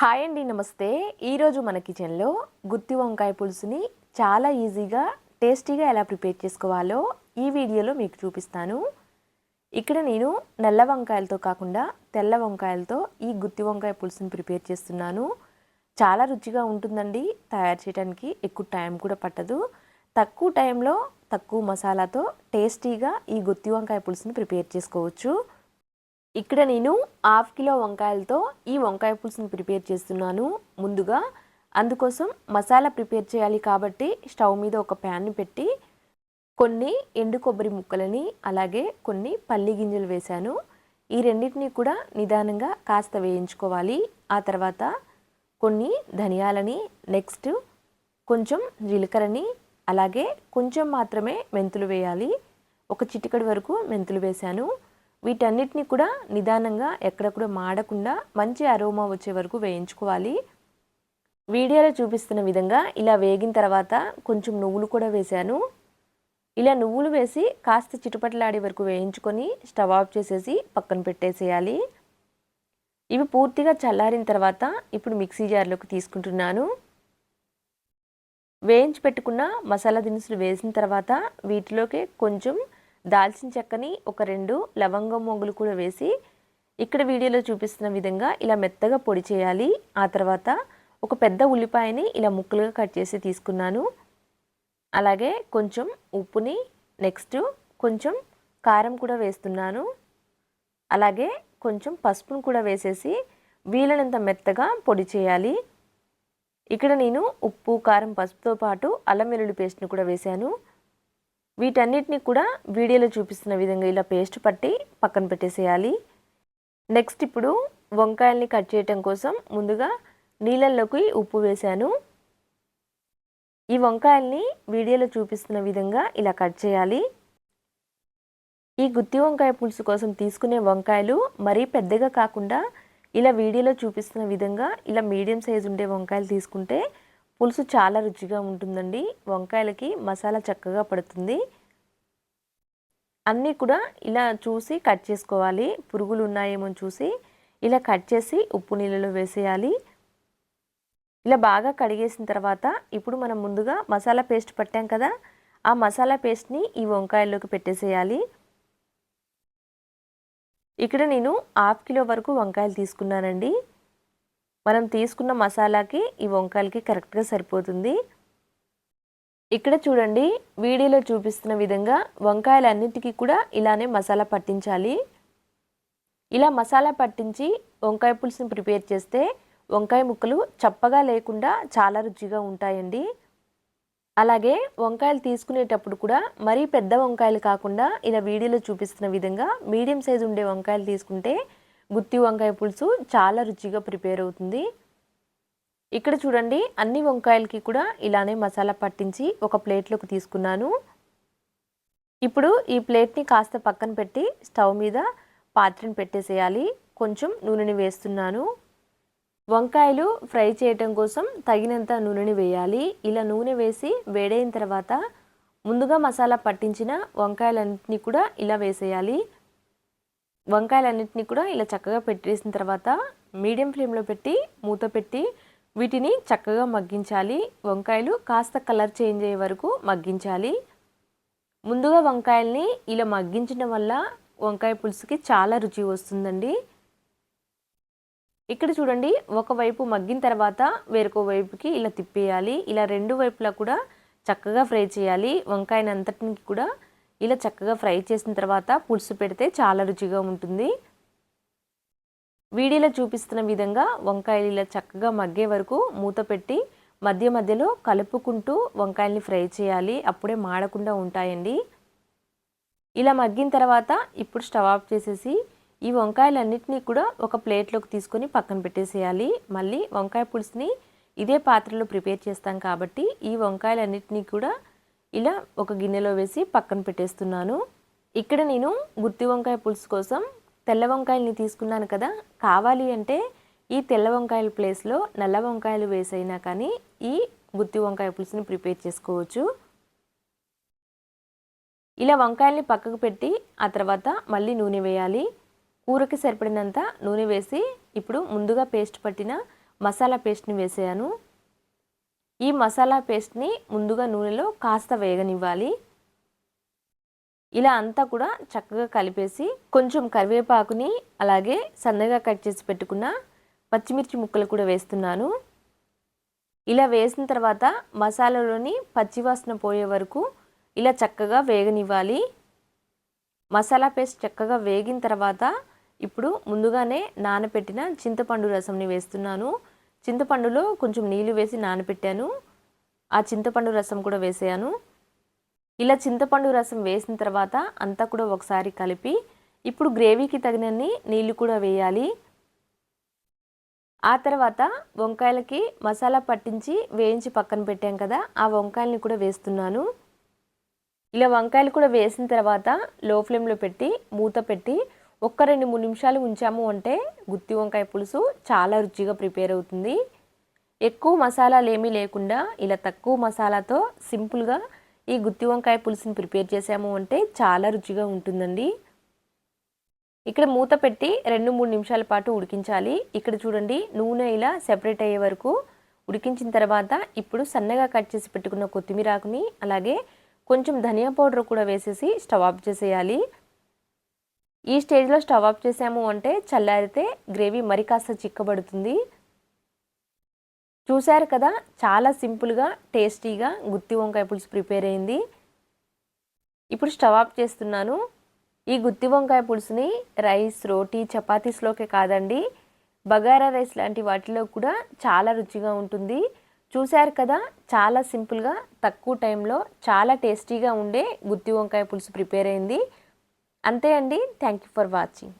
Hi అండి, నమస్తే. ఈరోజు మన కిచెన్లో గుత్తి వంకాయ పులుసుని చాలా ఈజీగా టేస్టీగా ఎలా ప్రిపేర్ చేసుకోవాలో ఈ వీడియోలో మీకు చూపిస్తాను. ఇక్కడ నేను నల్ల వంకాయలతో కాకుండా తెల్ల వంకాయలతో ఈ గుత్తి వంకాయ పులుసుని ప్రిపేర్ చేస్తున్నాను. చాలా రుచిగా ఉంటుందండి. తయారు చేయడానికి ఎక్కువ టైం కూడా పట్టదు. తక్కువ టైంలో తక్కువ మసాలాతో టేస్టీగా ఈ గుత్తి వంకాయ పులుసుని ప్రిపేర్ చేసుకోవచ్చు. ఇక్కడ నేను హాఫ్ కిలో వంకాయలతో ఈ వంకాయ పులుసుని ప్రిపేర్ చేస్తున్నాను. ముందుగా అందుకోసం మసాలా ప్రిపేర్ చేయాలి కాబట్టి స్టవ్ మీద ఒక ప్యాన్ని పెట్టి కొన్ని ఎండు కొబ్బరి ముక్కలని అలాగే కొన్ని పల్లి గింజలు వేశాను. ఈ రెండింటిని కూడా నిదానంగా కాస్త వేయించుకోవాలి. ఆ తర్వాత కొన్ని ధనియాలని, నెక్స్ట్ కొంచెం జీలకర్రని, అలాగే కొంచెం మాత్రమే మెంతులు వేయాలి. ఒక చిటికెడు వరకు మెంతులు వేశాను. వీటన్నిటిని కూడా నిదానంగా ఎక్కడ కూడా మాడకుండా మంచి అరోమా వచ్చే వరకు వేయించుకోవాలి. వీడియోలో చూపిస్తున్న విధంగా ఇలా వేగిన తర్వాత కొంచెం నువ్వులు కూడా వేశాను. ఇలా నువ్వులు వేసి కాస్త చిటపటలాడే వరకు వేయించుకొని స్టవ్ ఆఫ్ చేసేసి పక్కన పెట్టేసేయాలి. ఇవి పూర్తిగా చల్లారిన తర్వాత ఇప్పుడు మిక్సీ జార్లోకి తీసుకుంటున్నాను. వేయించి పెట్టుకున్న మసాలా దినుసులు వేసిన తర్వాత వీటిలోకి కొంచెం దాల్చిన చెక్కని, ఒక 2 లవంగం మొగ్గలు కూడా వేసి ఇక్కడ వీడియోలో చూపిస్తున్న విధంగా ఇలా మెత్తగా పొడి చేయాలి. ఆ తర్వాత ఒక పెద్ద ఉల్లిపాయని ఇలా ముక్కలుగా కట్ చేసి తీసుకున్నాను. అలాగే కొంచెం ఉప్పుని, నెక్స్ట్ కొంచెం కారం కూడా వేస్తున్నాను. అలాగే కొంచెం పసుపును కూడా వేసేసి వీలైనంత మెత్తగా పొడి చేయాలి. ఇక్కడ నేను ఉప్పు, కారం, పసుపుతో పాటు అల్లం వెల్లుల్లి పేస్ట్ని కూడా వేశాను. వీటన్నిటిని కూడా వీడియోలో చూపిస్తున్న విధంగా ఇలా పేస్ట్ పట్టి పక్కన పెట్టేసేయాలి. నెక్స్ట్ ఇప్పుడు వంకాయల్ని కట్ చేయటం కోసం ముందుగా నీళ్ళల్లోకి ఉప్పు వేశాను. ఈ వంకాయల్ని వీడియోలో చూపిస్తున్న విధంగా ఇలా కట్ చేయాలి. ఈ గుత్తి వంకాయ పులుసు కోసం తీసుకునే వంకాయలు మరీ పెద్దగా కాకుండా ఇలా వీడియోలో చూపిస్తున్న విధంగా ఇలా మీడియం సైజు ఉండే వంకాయలు తీసుకుంటే పులుసు చాలా రుచిగా ఉంటుందండి. వంకాయలకి మసాలా చక్కగా పడుతుంది. అన్నీ కూడా ఇలా చూసి కట్ చేసుకోవాలి. పురుగులు ఉన్నాయేమో చూసి ఇలా కట్ చేసి ఉప్పు నీళ్ళలో వేసేయాలి. ఇలా బాగా కడిగేసిన తర్వాత ఇప్పుడు మనం ముందుగా మసాలా పేస్ట్ పట్టాం కదా, ఆ మసాలా పేస్ట్ని ఈ వంకాయల్లోకి పెట్టేసేయాలి. ఇక్కడ నేను హాఫ్ కిలో వరకు వంకాయలు తీసుకున్నానండి. మనం తీసుకున్న మసాలాకి ఈ వంకాయలకి కరెక్ట్గా సరిపోతుంది. ఇక్కడ చూడండి, వీడియోలో చూపిస్తున్న విధంగా వంకాయలన్నిటికీ కూడా ఇలానే మసాలా పట్టించాలి. ఇలా మసాలా పట్టించి వంకాయ పులుసుని ప్రిపేర్ చేస్తే వంకాయ ముక్కలు చప్పగా లేకుండా చాలా రుచిగా ఉంటాయండి. అలాగే వంకాయలు తీసుకునేటప్పుడు కూడా మరీ పెద్ద వంకాయలు కాకుండా ఇలా వీడియోలో చూపిస్తున్న విధంగా మీడియం సైజు ఉండే వంకాయలు తీసుకుంటే గుత్తి వంకాయ పులుసు చాలా రుచిగా ప్రిపేర్ అవుతుంది. ఇక్కడ చూడండి, అన్ని వంకాయలకి కూడా ఇలానే మసాలా పట్టించి ఒక ప్లేట్లోకి తీసుకున్నాను. ఇప్పుడు ఈ ప్లేట్ని కాస్త పక్కన పెట్టి స్టవ్ మీద పాత్రను పెట్టేసేయాలి. కొంచెం నూనెని వేస్తున్నాను. వంకాయలు ఫ్రై చేయటం కోసం తగినంత నూనెని వేయాలి. ఇలా నూనె వేసి వేడైన తర్వాత ముందుగా మసాలా పట్టించిన వంకాయలన్నింటినీ కూడా ఇలా వేసేయాలి. వంకాయలన్నింటినీ కూడా ఇలా చక్కగా పెట్టేసిన తర్వాత మీడియం ఫ్లేమ్లో పెట్టి మూత పెట్టి వీటిని చక్కగా మగ్గించాలి. వంకాయలు కాస్త కలర్ చేంజ్ అయ్యే వరకు మగ్గించాలి. ముందుగా వంకాయల్ని ఇలా మగ్గించడం వల్ల వంకాయ పులుసుకి చాలా రుచి వస్తుందండి. ఇక్కడ చూడండి, ఒకవైపు మగ్గిన తర్వాత వేరొక వైపుకి ఇలా తిప్పేయాలి. ఇలా రెండు వైపులా కూడా చక్కగా ఫ్రై చేయాలి. వంకాయని అంతటిని కూడా ఇలా చక్కగా ఫ్రై చేసిన తర్వాత పులుసు పెడితే చాలా రుచిగా ఉంటుంది. వీడియోలో చూపిస్తున్న విధంగా వంకాయలు ఇలా చక్కగా మగ్గే వరకు మూత పెట్టి మధ్య మధ్యలో కలుపుకుంటూ వంకాయల్ని ఫ్రై చేయాలి. అప్పుడే మాడకుండా ఉంటాయండి. ఇలా మగ్గిన తర్వాత ఇప్పుడు స్టవ్ ఆఫ్ చేసేసి ఈ వంకాయలన్నింటినీ కూడా ఒక ప్లేట్లోకి తీసుకొని పక్కన పెట్టేసేయాలి. మళ్ళీ వంకాయ పులుసుని ఇదే పాత్రలో ప్రిపేర్ చేస్తాం కాబట్టి ఈ వంకాయలన్నింటినీ కూడా ఇలా ఒక గిన్నెలో వేసి పక్కన పెట్టేస్తున్నాను. ఇక్కడ నేను గుత్తి వంకాయ పులుసు కోసం తెల్ల వంకాయల్ని తీసుకున్నాను కదా, కావాలి అంటే ఈ తెల్ల వంకాయల ప్లేస్లో నల్ల వంకాయలు వేసైనా కానీ ఈ గుత్తి వంకాయ పులుసుని ప్రిపేర్ చేసుకోవచ్చు. ఇలా వంకాయల్ని పక్కకు పెట్టి ఆ తర్వాత మళ్ళీ నూనె వేయాలి. కూరకి సరిపడినంత నూనె వేసి ఇప్పుడు ముందుగా పేస్ట్ పట్టిన మసాలా పేస్ట్ని వేసాను. ఈ మసాలా పేస్ట్ని ముందుగా నూనెలో కాస్త వేగనివ్వాలి. ఇలా అంతా కూడా చక్కగా కలిపేసి కొంచెం కరివేపాకుని అలాగే సన్నగా కట్ చేసి పెట్టుకున్న పచ్చిమిర్చి ముక్కలు కూడా వేస్తున్నాను. ఇలా వేసిన తర్వాత మసాలాలోని పచ్చివాసన పోయే వరకు ఇలా చక్కగా వేగనివ్వాలి. మసాలా పేస్ట్ చక్కగా వేగిన తర్వాత ఇప్పుడు ముందుగానే నానబెట్టిన చింతపండు రసంని వేస్తున్నాను. చింతపండులో కొంచెం నీళ్లు వేసి నానబెట్టాను. ఆ చింతపండు రసం కూడా వేసాను. ఇలా చింతపండు రసం వేసిన తర్వాత అంతా కూడా ఒకసారి కలిపి ఇప్పుడు గ్రేవీకి తగినన్ని నీళ్లు కూడా వేయాలి. ఆ తర్వాత వంకాయలకి మసాలా పట్టించి వేయించి పక్కన పెట్టాం కదా, ఆ వంకాయల్ని కూడా వేస్తున్నాను. ఇలా వంకాయలు కూడా వేసిన తర్వాత లో ఫ్లేమ్లో పెట్టి మూత పెట్టి 1-2-3 నిమిషాలు ఉంచాము అంటే గుత్తి వంకాయ పులుసు చాలా రుచిగా ప్రిపేర్ అవుతుంది. ఎక్కువ మసాలాలు ఏమీ లేకుండా ఇలా తక్కువ మసాలాతో సింపుల్గా ఈ గుత్తి వంకాయ పులుసుని ప్రిపేర్ చేసాము అంటే చాలా రుచిగా ఉంటుందండి. ఇక్కడ మూత పెట్టి 2-3 నిమిషాల పాటు ఉడికించాలి. ఇక్కడ చూడండి నూనె ఇలా సెపరేట్ అయ్యే వరకు ఉడికించిన తర్వాత ఇప్పుడు సన్నగా కట్ చేసి పెట్టుకున్న కొత్తిమీర ఆకుని అలాగే కొంచెం ధనియా పౌడర్ కూడా వేసేసి స్టవ్ ఆఫ్ చేసేయాలి. ఈ స్టేజ్లో స్టవ్ ఆఫ్ చేసాము అంటే చల్లారితే గ్రేవీ మరి కాస్త చిక్కబడుతుంది. చూశారు కదా, చాలా సింపుల్గా టేస్టీగా గుత్తి వంకాయ పులుసు ప్రిపేర్ అయింది. ఇప్పుడు స్టవ్ ఆఫ్ చేస్తున్నాను. ఈ గుత్తి వంకాయ పులుసుని రైస్, రోటీ, చపాతీస్లోకే కాదండి బగారా రైస్ లాంటి వాటిలో కూడా చాలా రుచిగా ఉంటుంది. చూశారు కదా, చాలా సింపుల్గా తక్కువ టైంలో చాలా టేస్టీగా ఉండే గుత్తి వంకాయ పులుసు ప్రిపేర్ అయింది. అంతే అండి. Thank you for watching.